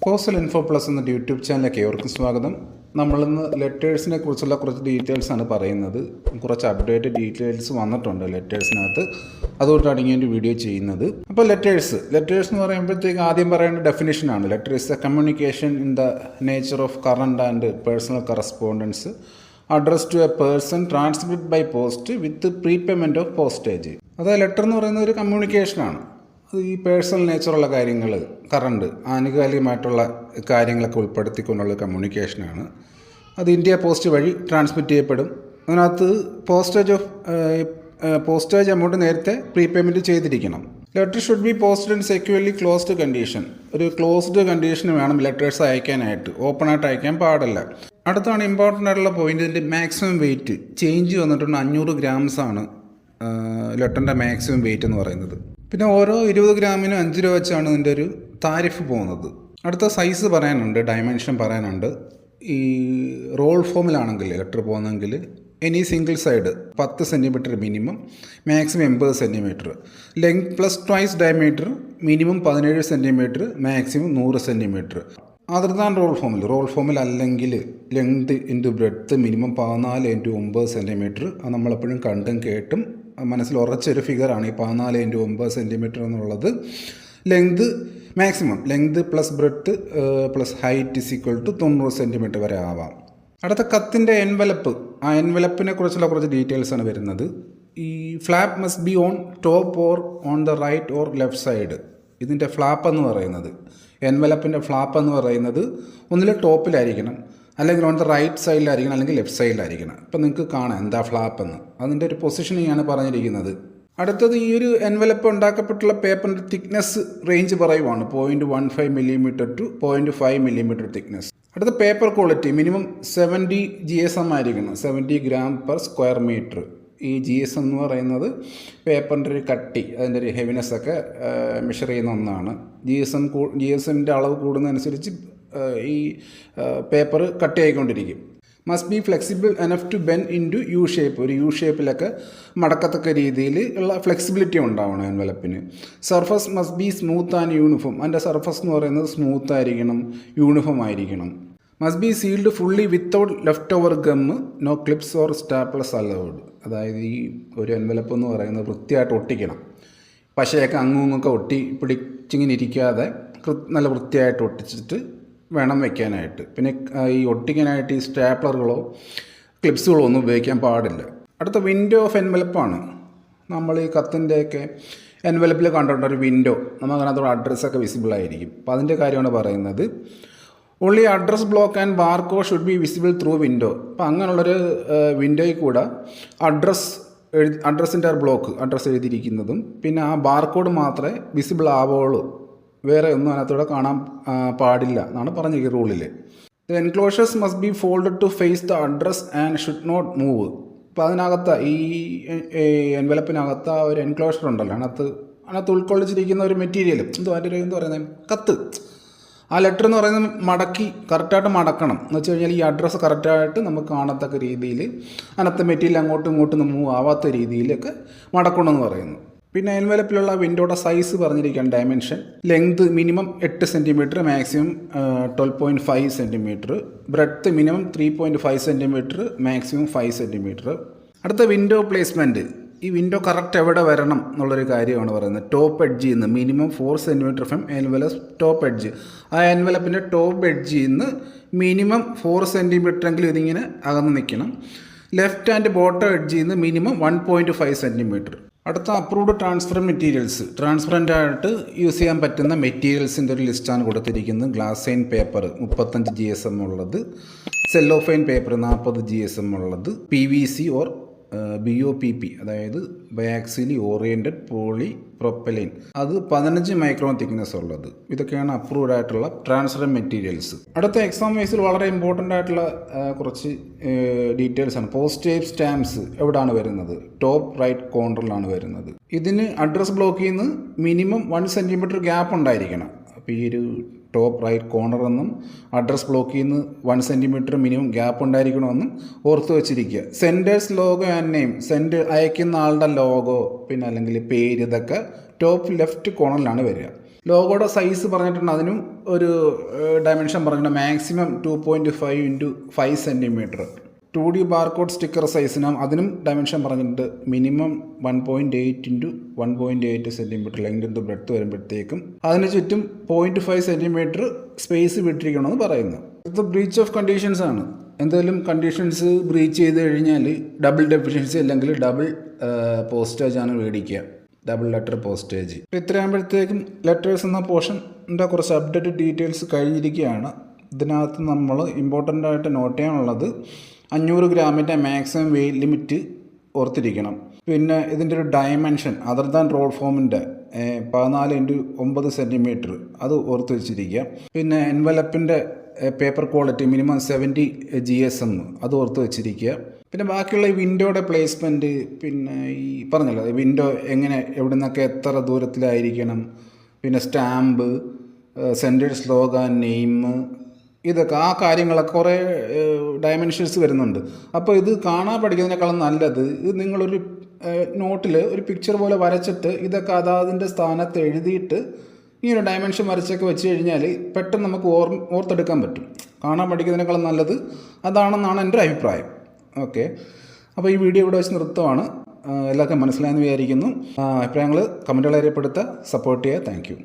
Postal info plus എന്ന YouTube ചാനലിലേക്ക് ഏവർക്കും സ്വാഗതം. നമ്മളിന്ന് ലെറ്റേഴ്സിനെ കുറിച്ചുള്ള കുറച്ച് ഡീറ്റെയിൽസാണ് പറയുന്നത്. കുറച്ച് അപ്ഡേറ്റ് ഡീറ്റെയിൽസ് വന്നിട്ടുണ്ട് ലെറ്റേഴ്സിനകത്ത്, അതുകൊണ്ടാണ് ഇങ്ങനെ ഒരു വീഡിയോ ചെയ്യുന്നത്. അപ്പോൾ ലെറ്റേഴ്സ് എന്ന് പറയുമ്പോഴത്തേക്ക് ആദ്യം പറയേണ്ട ഡെഫിനിഷനാണ്. Letter is a communication in the nature of current and personal correspondence address to a person transmit by post with prepayment of postage. അതായത് ലെറ്റർ എന്ന് പറയുന്നത് ഒരു കമ്മ്യൂണിക്കേഷനാണ്. അത് ഈ പേഴ്സണൽ നേച്ചറുള്ള കാര്യങ്ങൾ, കറണ്ട്, ആനുകാലികമായിട്ടുള്ള കാര്യങ്ങളൊക്കെ ഉൾപ്പെടുത്തിക്കൊണ്ടുള്ള കമ്മ്യൂണിക്കേഷനാണ്. അത് ഇന്ത്യ പോസ്റ്റ് വഴി ട്രാൻസ്മിറ്റ് ചെയ്യപ്പെടും. അതിനകത്ത് പോസ്റ്റേജ് എമൗണ്ട് നേരത്തെ പ്രീപേയ്മെൻറ്റ് ചെയ്തിരിക്കണം. Letter should be posted in securely closed condition. ഒരു ക്ലോസ്ഡ് കണ്ടീഷൻ വേണം ലെറ്റേഴ്സ് അയക്കാനായിട്ട്, ഓപ്പണായിട്ട് അയക്കാൻ പാടില്ല. അടുത്താണ് ഇമ്പോർട്ടൻ്റ് ആയിട്ടുള്ള പോയിന്റ്, ഇതിൻ്റെ മാക്സിമം വെയിറ്റ് ചേഞ്ച് വന്നിട്ടുണ്ട്. 500 ഗ്രാംസാണ് ലെറ്ററിൻ്റെ മാക്സിമം വെയിറ്റ് എന്ന് പറയുന്നത്. പിന്നെ ഓരോ 20 ഗ്രാമിനും 5 രൂപ വെച്ചാണ് ഇതിൻ്റെ ഒരു താരിഫ് പോകുന്നത്. അടുത്ത സൈസ് പറയാനുണ്ട്, ഡയമെൻഷൻ പറയാനുണ്ട്. ഈ റോൾ ഫോമിലാണെങ്കിൽ ലെറ്റർ പോകുന്നെങ്കിൽ any single side 10 centimetre minimum, maximum 80 centimetre. Length plus twice diameter minimum 17 centimetre, maximum 100 centimetre. Other than roll ഫോമിൽ അല്ലെങ്കിൽ length into breadth minimum 14 into 9 centimetre. അത് നമ്മളെപ്പോഴും കണ്ടും കേട്ടും മനസ്സിൽ ഉറച്ചൊരു ഫിഗറാണ് ഈ 14 ഇൻറ്റു 9 സെൻറ്റിമീറ്റർ എന്നുള്ളത്. Maximum length plus breadth plus height is equal to 90 centimetre വരെ ആവാം. അടുത്ത കത്തിൻ്റെ എൻവലപ്പ്, ആ എൻവലപ്പിനെ കുറിച്ചുള്ള കുറച്ച് ഡീറ്റെയിൽസാണ് വരുന്നത്. ഈ flap must be on top or on the right or left side. ഇതിൻ്റെ ഫ്ലാപ്പ് എന്ന് പറയുന്നത്, എൻവലപ്പിൻ്റെ ഫ്ലാപ്പ് എന്ന് പറയുന്നത് ഒന്നിലെ ടോപ്പിലായിരിക്കണം, അല്ലെങ്കിൽ ഓൺ ദ റൈറ്റ് സൈഡിലായിരിക്കണം, അല്ലെങ്കിൽ ലെഫ്റ്റ് സൈഡിലായിരിക്കണം. ഇപ്പം നിങ്ങൾക്ക് കാണാം എന്താ ഫ്ലാപ്പ് എന്ന്, അതിൻ്റെ ഒരു പൊസിഷനിങ്ങാണ് പറഞ്ഞിരിക്കുന്നത്. അടുത്തത്, ഈ ഒരു എൻവലപ്പ് ഉണ്ടാക്കപ്പെട്ടുള്ള പേപ്പറിൻ്റെ തിക്നെസ് റേഞ്ച് പറയുവാണ്. 0.15 മില്ലിമീറ്റർ ടു 0.5 മില്ലിമീറ്റർ തിക്നെസ്. അടുത്ത പേപ്പർ ക്വാളിറ്റി മിനിമം 70 GSM ആയിരിക്കണം, 70 ഗ്രാം പെർ സ്ക്വയർ മീറ്റർ. ഈ GSM എന്ന് പറയുന്നത് പേപ്പറിൻ്റെ ഒരു കട്ടി, അതിൻ്റെ ഒരു ഹെവിനെസ് ഒക്കെ മെഷർ ചെയ്യുന്ന ഒന്നാണ്. GSMൻ്റെ അളവ് കൂടുന്നതനുസരിച്ച് ഈ പേപ്പർ കട്ടിയായിക്കൊണ്ടിരിക്കും. Must be flexible enough to bend into U shape. ഒരു യു ഷേപ്പിലൊക്കെ മടക്കത്തക്ക രീതിയിൽ ഉള്ള ഫ്ലെക്സിബിലിറ്റി ഉണ്ടാവണം എൻവലപ്പിന്. Surface must be smooth and uniform. അതിൻ്റെ സർഫസ് എന്ന് പറയുന്നത് സ്മൂത്ത് ആയിരിക്കണം, യൂണിഫോം ആയിരിക്കണം. Must be sealed fully without left over gum, no clips or staples allowed. അതായത് ഈ ഒരു എൻവലപ്പ് എന്ന് പറയുന്നത് വൃത്തിയായിട്ട് ഒട്ടിക്കണം. പശയൊക്കെ അങ്ങുമൊക്കെ പിടിച്ചിങ്ങനെ ഇരിക്കാതെ നല്ല വൃത്തിയായിട്ട് ഒട്ടിച്ചിട്ട് വേണം വയ്ക്കാനായിട്ട്. പിന്നെ ഈ ഒട്ടിക്കാനായിട്ട് ഈ സ്റ്റാപ്ലറുകളോ ക്ലിപ്സുകളോ ഒന്നും ഉപയോഗിക്കാൻ പാടില്ല. അടുത്ത വിൻഡോ ഓഫ് എൻവലപ്പാണ്. നമ്മൾ ഈ കത്തിൻ്റെയൊക്കെ എൻവലപ്പിൽ കണ്ടിട്ടുണ്ട് ഒരു വിൻഡോ, നമുക്കതിനകത്തോടെ അഡ്രസ്സൊക്കെ വിസിബിൾ ആയിരിക്കും. അപ്പോൾ അതിൻ്റെ കാര്യമാണ് പറയുന്നത്. Only address block and barcode should be visible through window. അപ്പോൾ അങ്ങനെയുള്ളൊരു വിൻഡോയിൽ കൂടെ അഡ്രസ്സിൻ്റെ ബ്ലോക്ക്, അഡ്രസ്സ് എഴുതിയിരിക്കുന്നതും പിന്നെ ആ ബാർകോഡ് മാത്രമേ വിസിബിൾ ആവുള്ളൂ, വേറെ ഒന്നും അതിനകത്തൂടെ കാണാൻ പാടില്ല എന്നാണ് പറഞ്ഞിരിക്കുന്നത് റൂളിൽ. The enclosures must be folded to face the address and should not move. അപ്പോൾ അതിനകത്ത് ഈ എൻവലപ്പിനകത്ത് ആ ഒരു എൻക്ലോഷർ ഉണ്ടല്ലോ, അതിനകത്ത് ഉൾക്കൊള്ളിച്ചിരിക്കുന്ന ഒരു മെറ്റീരിയൽ എന്ത് പറയുന്നത്, കത്ത്. ആ ലെറ്റർ എന്ന് പറയുന്നത് മടക്കി കറക്റ്റായിട്ട് മടക്കണം എന്ന് വെച്ച് കഴിഞ്ഞാൽ ഈ അഡ്രസ്സ് കറക്റ്റായിട്ട് നമുക്ക് കാണത്തക്ക രീതിയിൽ അതിനകത്ത് മെറ്റീരിയൽ അങ്ങോട്ടും ഇങ്ങോട്ടും മൂവ് ആവാത്ത രീതിയിലൊക്കെ മടക്കണമെന്ന് പറയുന്നു. പിന്നെ എൻവലപ്പിലുള്ള വിൻഡോയുടെ സൈസ് പറഞ്ഞിരിക്കുകയാണ്, dimension. Length minimum 8 centimetre, maximum 12.5 centimetre. Breadth minimum 3.5 centimetre, maximum 5 centimetre. അടുത്ത വിൻഡോ പ്ലേസ്മെൻറ്റ്. ഈ വിൻഡോ കറക്റ്റ് എവിടെ വരണം എന്നുള്ളൊരു കാര്യമാണ് പറയുന്നത്. ടോപ്പ് എഡ്ജിൽ നിന്ന് minimum 4 centimetre from envelope top edge. ആ എൻവലപ്പിൻ്റെ ടോപ്പ് എഡ്ജിൽ നിന്ന് മിനിമം 4 സെൻറ്റിമീറ്ററെങ്കിലും ഇതിങ്ങനെ അകന്ന് നിൽക്കണം. ലെഫ്റ്റ് ആൻഡ് ബോട്ടം എഡ്ജിൽ നിന്ന് മിനിമം 1.5 സെൻറ്റിമീറ്റർ. അടുത്ത അപ്രൂവ്ഡ് ട്രാൻസ്ഫർ മെറ്റീരിയൽസ്. ട്രാൻസ്പെറൻ്റ് ആയിട്ട് യൂസ് ചെയ്യാൻ പറ്റുന്ന മെറ്റീരിയൽസിൻ്റെ ഒരു ലിസ്റ്റാണ് കൊടുത്തിരിക്കുന്നത്. ഗ്ലാസൈൻ പേപ്പർ 35 GSM ഉള്ളത്, സെല്ലോഫൈൻ പേപ്പർ 40 GSM ഉള്ളത്, PVC ഓർ BOPP അതായത് ബയാക്സിലി ഓറിയൻറ്റഡ് പോളി പ്രൊപ്പലൈൻ അത് 15 മൈക്രോൺ തിക്നെസ് ഉള്ളത്. ഇതൊക്കെയാണ് അപ്രൂവ്ഡ് ആയിട്ടുള്ള ട്രാൻസ്ഫർ മെറ്റീരിയൽസ്. അടുത്ത എക്സാം വൈസിൽ വളരെ ഇമ്പോർട്ടൻ്റ് ആയിട്ടുള്ള കുറച്ച് ഡീറ്റെയിൽസ് ആണ്. പോസ്റ്റേജ് സ്റ്റാമ്പ്സ് എവിടെയാണ് വരുന്നത്, ടോപ്പ് റൈറ്റ് കോർണറിലാണ് വരുന്നത്. ഇതിന് അഡ്രസ് ബ്ലോക്കിൽ നിന്ന് മിനിമം 1 സെൻറ്റിമീറ്റർ ഗ്യാപ്പ് ഉണ്ടായിരിക്കണം. അപ്പോൾ ഈ ഒരു ടോപ്പ് റൈറ്റ് കോർണറെന്നും അഡ്രസ് ബ്ലോക്കിൽ നിന്ന് 1 സെൻറ്റിമീറ്റർ മിനിമം ഗ്യാപ്പ് ഉണ്ടായിരിക്കണമെന്നും ഓർത്ത് വെച്ചിരിക്കുക. സെൻഡേഴ്സ് ലോഗോ ആൻഡ് നെയിം, അയക്കുന്ന ആളുടെ ലോഗോ പിന്നെ അല്ലെങ്കിൽ പേര്, ഇതൊക്കെ ടോപ്പ് ലെഫ്റ്റ് കോർണറിലാണ് വരിക. ലോഗോയുടെ സൈസ് പറഞ്ഞിട്ടുണ്ട്, അതിനും ഒരു ഡയമെൻഷൻ പറഞ്ഞിട്ടുണ്ട്, maximum 2.5 into 5 centimetre. 2D barcode sticker സൈസിനും അതിനും ഡയമെൻഷൻ പറഞ്ഞിട്ടുണ്ട്, minimum 1.8 into 1.8 centimetre length into breadth വരുമ്പോഴത്തേക്കും അതിന് ചുറ്റും 0.5 സെൻറ്റിമീറ്റർ സ്പേസ് വിട്ടിരിക്കണമെന്ന് പറയുന്നു. ഇത് ബ്രീച്ച് ഓഫ് കണ്ടീഷൻസ് ആണ്. എന്തെങ്കിലും കണ്ടീഷൻസ് ബ്രീച്ച് ചെയ്ത് കഴിഞ്ഞാൽ ഡബിൾ ഡെഫിഷ്യൻസി അല്ലെങ്കിൽ ഡബിൾ പോസ്റ്റേജ് ആണ് മേടിക്കുക, ഡബിൾ ലെറ്റർ പോസ്റ്റേജ്. ഇത്രയാകുമ്പോഴത്തേക്കും ലെറ്റേഴ്സ് എന്ന പോർഷൻ്റെ കുറച്ച് അപ്ഡേറ്റ് ഡീറ്റെയിൽസ് കഴിഞ്ഞിരിക്കുകയാണ്. ഇതിനകത്ത് നമ്മൾ ഇമ്പോർട്ടൻ്റ് ആയിട്ട് നോട്ട് ചെയ്യാനുള്ളത് 500 ഗ്രാമിൻ്റെ മാക്സിമം വെയിറ്റ് ലിമിറ്റ് ഓർത്തിരിക്കണം. പിന്നെ ഇതിൻ്റെ ഒരു ഡയമെൻഷൻ അതർ ദാൻ റോൾ ഫോമിൻ്റെ 14x9 സെൻറ്റിമീറ്റർ അത് ഓർത്ത് വെച്ചിരിക്കുക. പിന്നെ എൻവലപ്പിൻ്റെ പേപ്പർ ക്വാളിറ്റി മിനിമം 70 GSM അത് ഓർത്ത് വെച്ചിരിക്കുക. പിന്നെ ബാക്കിയുള്ള ഈ വിൻഡോയുടെ പ്ലേസ്മെൻറ്റ്, പിന്നെ ഈ പറഞ്ഞല്ലോ വിൻഡോ എങ്ങനെ എവിടെ നിന്നൊക്കെ എത്ര ദൂരത്തിലായിരിക്കണം, പിന്നെ സ്റ്റാമ്പ്, സെൻറ്റേഡ് സ്ലോഗാൻ, നെയിം, ഇതൊക്കെ ആ കാര്യങ്ങളൊക്കെ കുറേ ഡയമെൻഷൻസ് വരുന്നുണ്ട്. അപ്പോൾ ഇത് കാണാൻ പഠിക്കുന്നതിനേക്കാളും നല്ലത് ഇത് നിങ്ങളൊരു നോട്ടിൽ ഒരു പിക്ചർ പോലെ വരച്ചിട്ട് ഇതൊക്കെ അതാതിൻ്റെ സ്ഥാനത്ത് എഴുതിയിട്ട് ഈ ഒരു ഡയമെൻഷൻ വരച്ചൊക്കെ വെച്ച് കഴിഞ്ഞാൽ പെട്ടെന്ന് നമുക്ക് ഓർത്തെടുക്കാൻ പറ്റും. കാണാൻ പഠിക്കുന്നതിനേക്കാളും നല്ലത് അതാണെന്നാണ് എൻ്റെ ഒരു അഭിപ്രായം. ഓക്കെ, അപ്പോൾ ഈ വീഡിയോ ഇവിടെ വെച്ച് നിർത്തുവാണ്. എല്ലാവർക്കും മനസ്സിലായെന്ന് വിചാരിക്കുന്നു. അഭിപ്രായങ്ങൾ കമൻറ്റുകൾ രേഖപ്പെടുത്തുക, സപ്പോർട്ട് ചെയ്യുക. Thank you.